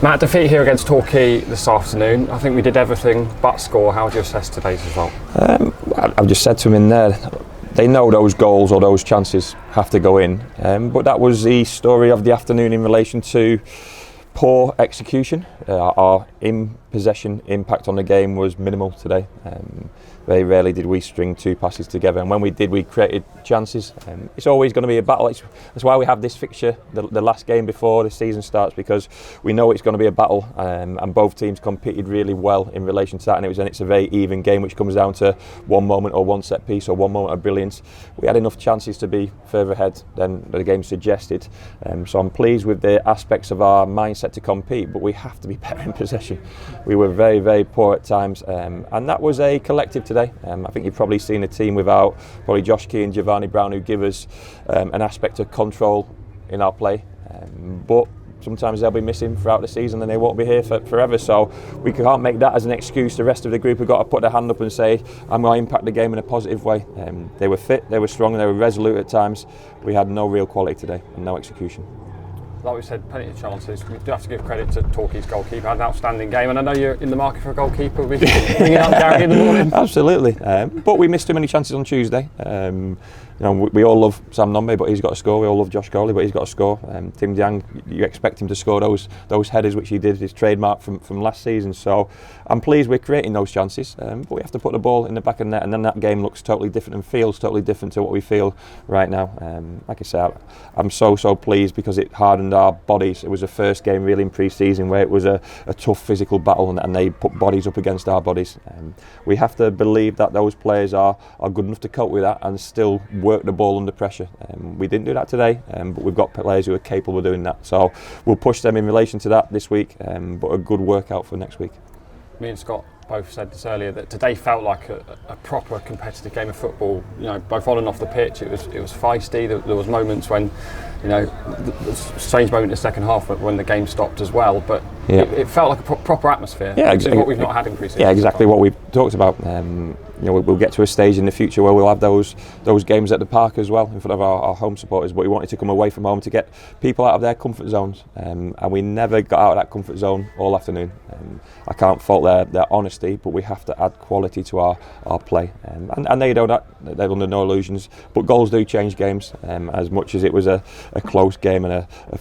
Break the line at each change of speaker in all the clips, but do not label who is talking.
Matt, defeat here against Torquay this afternoon. I think we did everything but score. How would you assess today's result?
I've just said to him in there, they know those goals or those chances have to go in. But that was the story of the afternoon in relation to poor execution. Our in-possession impact on the game was minimal today. Very rarely did we string two passes together, and when we did, we created chances. It's always going to be a battle. That's why we have this fixture, the last game before the season starts, because we know it's going to be a battle, and both teams competed really well in relation to that, and it's a very even game, which comes down to one moment or one set piece or one moment of brilliance. We had enough chances to be further ahead than the game suggested, so I'm pleased with the aspects of our mindset to compete, but we have to be better in possession. We were very, very poor at times, and that was a collective today. I think you've probably seen a team without probably Josh Key and Giovanni Brown, who give us an aspect of control in our play, but sometimes they'll be missing throughout the season and they won't be here forever, so we can't make that as an excuse. The rest of the group have got to put their hand up and say, I'm going to impact the game in a positive way. They were fit, they were strong, they were resolute at times. We had no real quality today and no execution.
Like we said, plenty of chances. We do have to give credit to Torquay's goalkeeper. Had an outstanding game, and I know you're in the market for a goalkeeper. We'll be bringing up Gary in the morning.
Absolutely, but we missed too many chances on Tuesday. We all love Sam Nombe, but he's got to score. We all love Josh Gowley, but he's got to score. Tim Diang, you expect him to score those headers, which he did, his trademark from last season. So I'm pleased we're creating those chances, but we have to put the ball in the back of the net, and then that game looks totally different and feels totally different to what we feel right now. Like I said, I'm so pleased because it hardened our bodies. It was the first game really in pre-season where it was a tough physical battle, and they put bodies up against our bodies. We have to believe that those players are good enough to cope with that and still work the ball under pressure. We didn't do that today, but we've got players who are capable of doing that. So we'll push them in relation to that this week, but a good workout for next week.
Me and Scott both said this earlier, that today felt like a proper competitive game of football. Both on and off the pitch. It was feisty. There was moments when, the strange moment in the second half when the game stopped as well. But it felt like a proper atmosphere.
Yeah,
which is what we've not had in pre-season.
Yeah, exactly what we've talked about. We'll get to a stage in the future where we'll have those games at the park as well in front of our home supporters. But we wanted to come away from home to get people out of their comfort zones, and we never got out of that comfort zone all afternoon. I can't fault their honesty, but we have to add quality to our play, and they know that. They're under no illusions. But goals do change games. As much as it was a close game and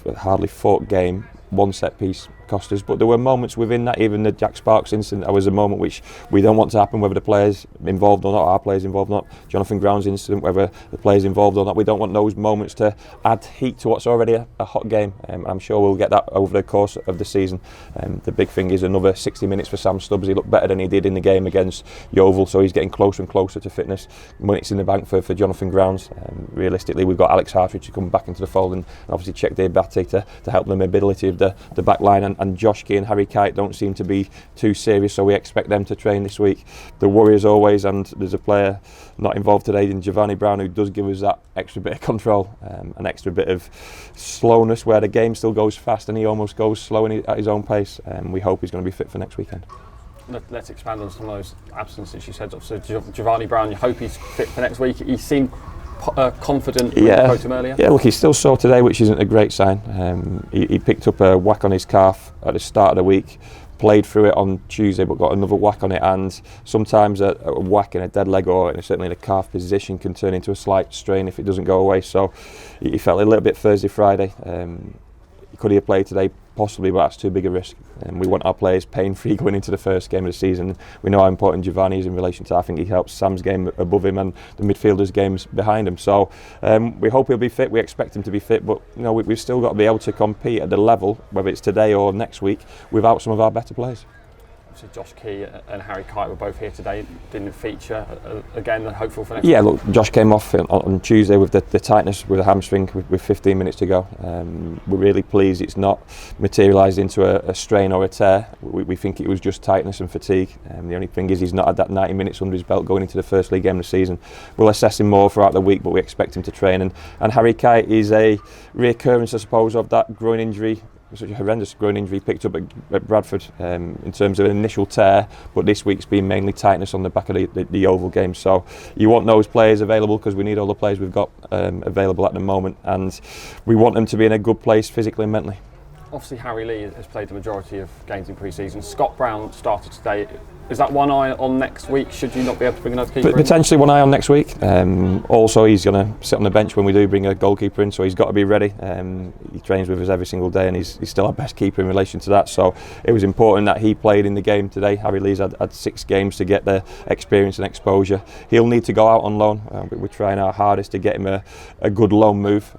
a hardly fought game, one set piece cost us, but there were moments within that. Even the Jack Sparks incident, that was a moment which we don't want to happen, whether the players involved or not, our players involved or not. Jonathan Ground's incident, whether the players involved or not, we don't want those moments to add heat to what's already a hot game. I'm sure we'll get that over the course of the season. The big thing is another 60 minutes for Sam Stubbs. He looked better than he did in the game against Yeovil, so he's getting closer and closer to fitness. Minutes in the bank for Jonathan Grounds. Realistically, we've got Alex Hartridge to come back into the fold, and obviously check Diabate to help the mobility of the back line, and Josh Key and Harry Kite don't seem to be too serious, so we expect them to train this week. The worry is always, and there's a player not involved today in Giovanni Brown who does give us that extra bit of control, an extra bit of slowness where the game still goes fast and he almost goes slow at his own pace. We hope he's going to be fit for next weekend.
Let's expand on some of those absences you said. So Giovanni Brown, you hope he's fit for next week. He seemed confident when you spoke to him earlier. Yeah,
look, he's still sore today, which isn't a great sign. He picked up a whack on his calf at the start of the week, played through it on Tuesday, but got another whack on it, and sometimes a whack in a dead leg or certainly in a calf position can turn into a slight strain if it doesn't go away. So he felt a little bit Thursday, Friday. Could he have played today? Possibly, but that's too big a risk. We want our players pain-free going into the first game of the season. We know how important Giovanni is in relation to, I think he helps Sam's game above him and the midfielders' games behind him. So we hope he'll be fit. We expect him to be fit, but we've still got to be able to compete at the level, whether it's today or next week, without some of our better players.
So Josh Key and Harry Kite were both here today, didn't feature. Again, hopeful for next week.
Yeah, look, Josh came off on Tuesday with the tightness with a hamstring with 15 minutes to go. We're really pleased it's not materialised into a strain or a tear. We think it was just tightness and fatigue. The only thing is he's not had that 90 minutes under his belt going into the first league game of the season. We'll assess him more throughout the week, but we expect him to train. And Harry Kite is a reoccurrence, I suppose, of that groin injury. Such a horrendous groin injury picked up at Bradford in terms of an initial tear, but this week's been mainly tightness on the back of the Yeovil game. So you want those players available because we need all the players we've got available at the moment, and we want them to be in a good place physically and mentally.
Obviously, Harry Lee has played the majority of games in pre-season. Scott Brown started today. Is that one eye on next week? Should you not be able to bring another keeper in?
Potentially one eye on next week. Also, he's going to sit on the bench when we do bring a goalkeeper in, so he's got to be ready. He trains with us every single day, and he's still our best keeper in relation to that. So it was important that he played in the game today. Harry Lee's had 6 games to get the experience and exposure. He'll need to go out on loan. We're trying our hardest to get him a good loan move,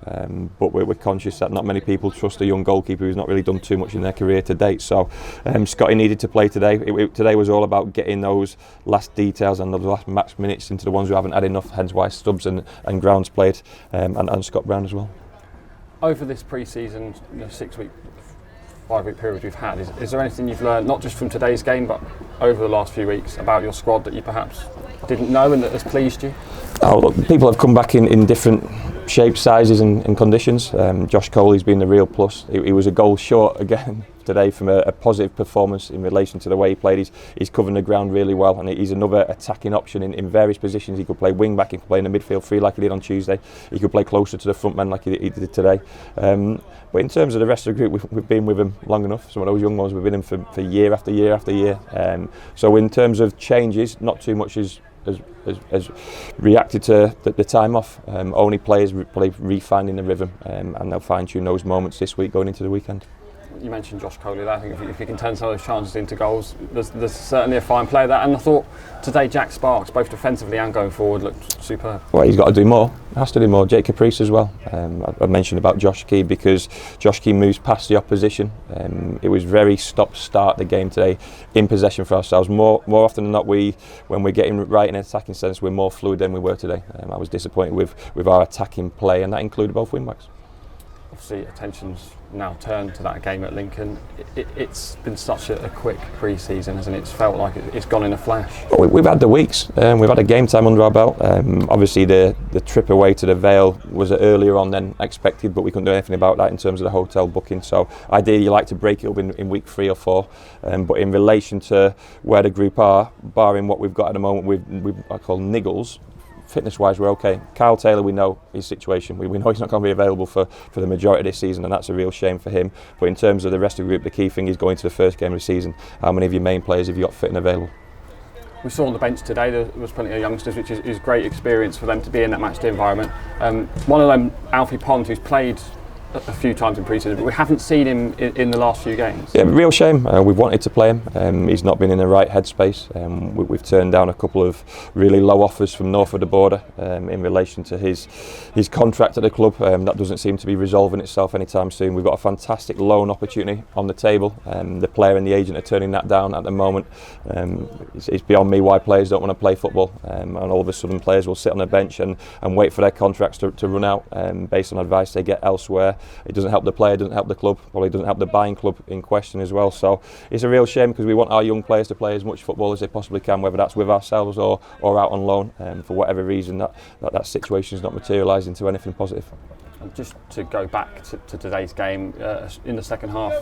but we're conscious that not many people trust a young goalkeeper who's not really done too much in their career to date. So Scotty needed to play today. Today was all about getting those last details and those last match minutes into the ones who haven't had enough, hence why Stubbs and Grounds played, and Scott Brown as well.
Over this pre-season 6-week, 5-week period we've had, is there anything you've learned, not just from today's game but over the last few weeks, about your squad that you perhaps didn't know and that has pleased you?
Oh, look, people have come back in different shapes, sizes and conditions. Josh Coley's been the real plus. He was a goal short again today from a positive performance in relation to the way he played. He's covering the ground really well, and he's another attacking option in various positions. He could play wing back, he could play in the midfield three like he did on Tuesday, he could play closer to the front man like he did today. But in terms of the rest of the group, we've been with him long enough. Some of those young ones we've been in for year after year after year. So in terms of changes, not too much has reacted to the time off. Only players probably refining the rhythm, and they'll fine tune those moments this week going into the weekend.
You mentioned Josh Coley there. I think if he can turn some of those chances into goals, there's certainly a fine player there. And I thought today Jack Sparks, both defensively and going forward, looked superb. Well,
he's got to do more. He has to do more. Jake Caprice as well. I mentioned about Josh Key because Josh Key moves past the opposition. It was very stop-start the game today, in possession for ourselves. More often than not, when we're getting right in an attacking sense, we're more fluid than we were today. I was disappointed with our attacking play, and that included both wing-backs.
Obviously, attention's now turned to that game at Lincoln. It's been such a quick pre-season, hasn't it? It's felt like it's gone in a flash. We've
had the weeks. We've had a game time under our belt. Obviously, the trip away to the Vale was earlier on than expected, but we couldn't do anything about that in terms of the hotel booking. So ideally, you like to break it up in week 3 or 4. But in relation to where the group are, barring what we've got at the moment with I call niggles, fitness-wise, we're okay. Kyle Taylor, we know his situation. We know he's not going to be available for the majority of this season, and that's a real shame for him. But in terms of the rest of the group, the key thing is going to the first game of the season. How many of your main players have you got fit and available?
We saw on the bench today there was plenty of youngsters, which is great experience for them to be in that matchday environment. One of them, Alfie Pond, who's played a few times in pre-season, but we haven't seen him in the last few games.
Yeah, real shame. We've wanted to play him. He's not been in the right headspace. We've turned down a couple of really low offers from north of the border in relation to his contract at the club. That doesn't seem to be resolving itself anytime soon. We've got a fantastic loan opportunity on the table. The player and the agent are turning that down at the moment. It's beyond me why players don't want to play football, and all of a sudden players will sit on the bench and wait for their contracts to run out based on advice they get elsewhere. It doesn't help the player, doesn't help the club, probably doesn't help the buying club in question as well. So it's a real shame because we want our young players to play as much football as they possibly can, whether that's with ourselves or out on loan. For whatever reason, that situation is not materialised into anything positive.
And just to go back to today's game, in the second half,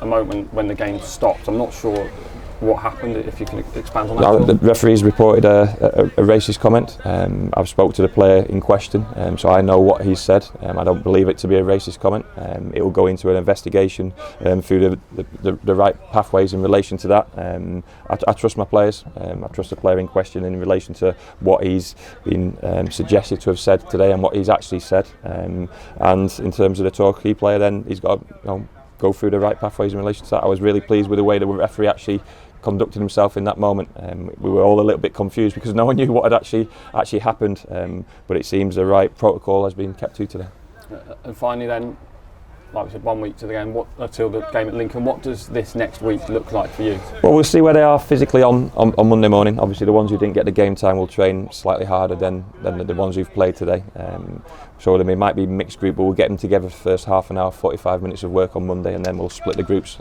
a moment when the game stopped. I'm not sure what happened, if you can expand on that.
No, the referees reported a racist comment. I've spoke to the player in question, so I know what he said. I don't believe it to be a racist comment. It will go into an investigation through the right pathways in relation to that. I trust my players. I trust the player in question in relation to what he's been suggested to have said today and what he's actually said. And in terms of the Torquay player, then he's got to go through the right pathways in relation to that. I was really pleased with the way the referee actually conducted himself in that moment. We were all a little bit confused because no one knew what had actually happened, but it seems the right protocol has been kept to today.
And finally then, like we said, 1 week to the game, until the game at Lincoln, what does this next week look like for you?
Well, we'll see where they are physically on Monday morning. Obviously the ones who didn't get the game time will train slightly harder than the ones who've played today. So it might be a mixed group, but we'll get them together for the first half an hour, 45 minutes of work on Monday, and then we'll split the groups.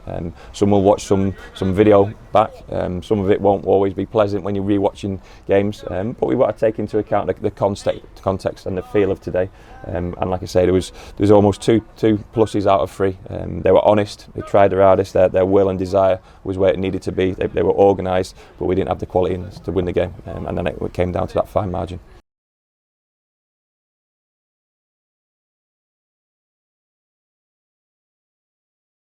Some will watch some video back. Some of it won't always be pleasant when you're re-watching games, but we've got to take into account the context and the feel of today. And like I say, there's almost two pluses out of 3. They were honest, they tried their hardest, their will and desire was where it needed to be. They were organised, but we didn't have the quality to win the game, and then it came down to that fine margin.